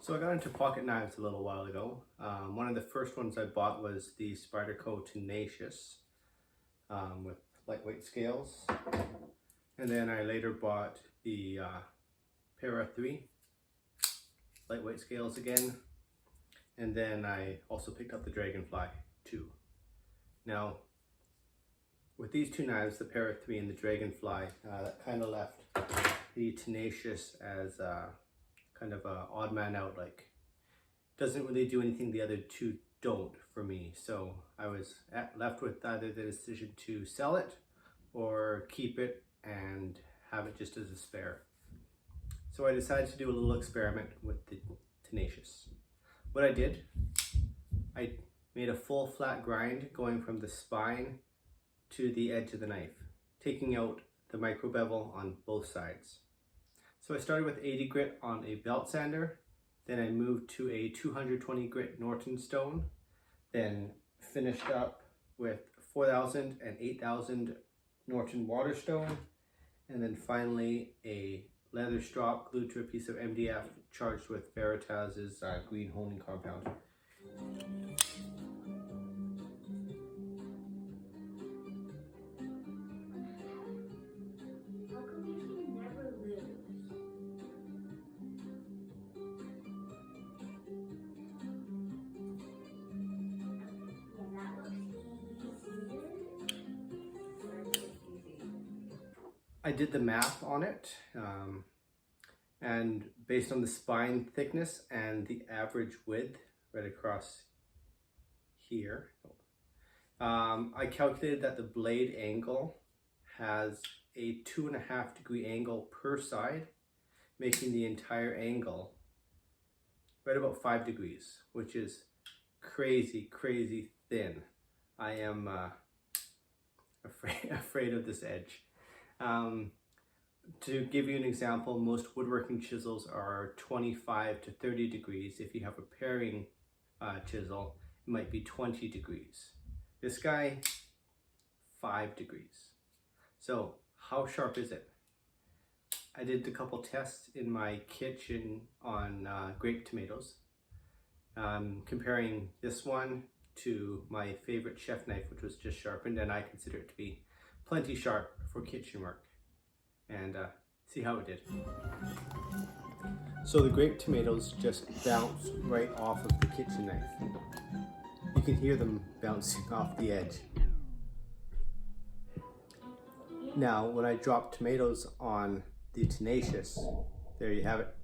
So I got into pocket knives a little while ago. One of the first ones I bought was the Spyderco Tenacious with lightweight scales. And then I later bought the Para 3 lightweight scales again. And then I also picked up the Dragonfly 2. Now, with these two knives, the Para 3 and the Dragonfly, that kind of left the Tenacious as kind of a odd man out. Like, doesn't really do anything the other two don't for me. So I was left with either the decision to sell it or keep it and have it just as a spare. So I decided to do a little experiment with the Tenacious. What I did, I made a full flat grind going from the spine to the edge of the knife, taking out the micro bevel on both sides. So I started with 80 grit on a belt sander, then I moved to a 220 grit Norton stone, then finished up with 4000 and 8000 Norton Waterstone, and then finally a leather strop glued to a piece of MDF charged with Veritas's green honing compound. I did the math on it, and based on the spine thickness and the average width right across here, I calculated that the blade angle has a 2.5 degree angle per side, making the entire angle right about 5 degrees, which is crazy thin. I am afraid of this edge. To give you an example, most woodworking chisels are 25 to 30 degrees. If you have a paring chisel, it might be 20 degrees. This guy, 5 degrees. So how sharp is it? I did a couple tests in my kitchen on grape tomatoes, comparing this one to my favorite chef knife, which was just sharpened, and I consider it to be plenty sharp for kitchen work, and see how it did. So the grape tomatoes just bounce right off of the kitchen knife. You can hear them bouncing off the edge. Now, when I drop tomatoes on the Tenacious, there you have it.